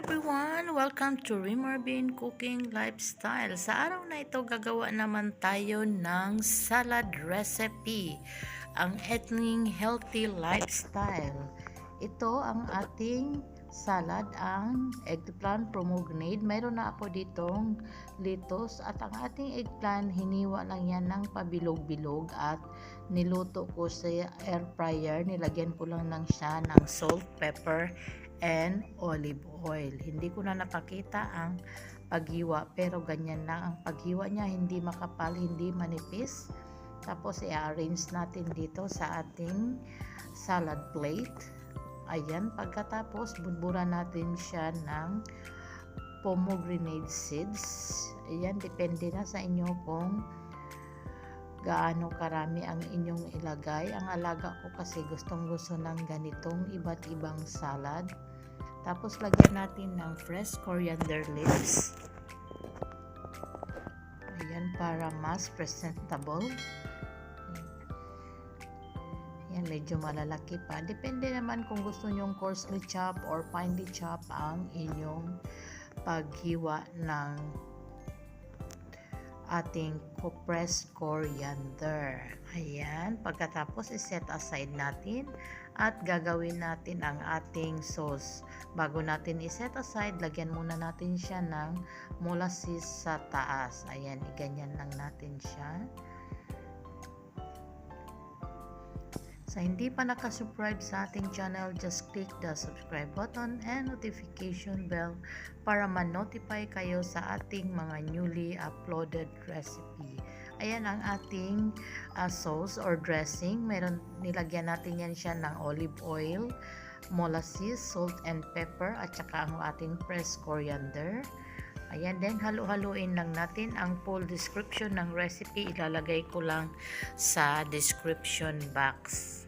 everyone! Welcome to Rimarbin Cooking Lifestyle. Sa araw na ito, gagawa naman tayo ng salad recipe. Ang ating healthy lifestyle. Ito ang ating salad, ang eggplant pomegranate. Mayroon na ako ditong lettuce at ang ating eggplant, hiniwa lang yan ng pabilog-bilog at niluto ko sa air fryer. Nilagyan ko lang siya ng salt, pepper, and olive oil. Hindi ko na napakita ang paghiwa, pero ganyan lang ang paghiwa niya, hindi makapal, hindi manipis. Tapos i-arrange natin dito sa ating salad plate. Ayan, pagkatapos budburan natin siya ng pomegranate seeds. Ayan, depende na sa inyo kung gaano karami ang inyong ilagay. Ang alaga ko kasi gustong gusto ng ganitong iba't ibang salad. Tapos lagyan natin ng fresh coriander leaves. Ayan, para mas presentable. Ayan, medyo malalaki pa. Depende naman kung gusto nyong coarsely chop or finely chop ang inyong paghiwa ng ating pressed coriander. Ayan, pagkatapos i-set aside natin at gagawin natin ang ating sauce. Bago natin i-set aside, lagyan muna natin siya ng molasses sa taas. Ayan, iganyan lang natin siya. Sa hindi pa nakasubscribe sa ating channel, just click the subscribe button and notification bell para ma-notify kayo sa ating mga newly uploaded recipe. Ayan ang ating sauce or dressing. Nilagyan natin yan siya ng olive oil, molasses, salt and pepper, at saka ang ating pressed coriander. Ayan, then halu-haluin lang natin. Ang full description ng recipe ilalagay ko lang sa description box.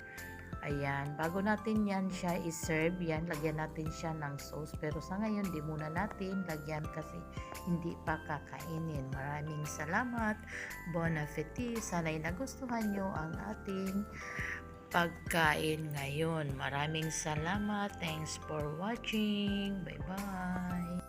Ayan, bago natin yan siya i-serve, yan, lagyan natin siya ng sauce. Pero sa ngayon, di muna natin lagyan kasi hindi pa kakainin. Maraming salamat. Bon appetit. Sana'y nagustuhan nyo ang ating pagkain ngayon. Maraming salamat. Thanks for watching. Bye-bye.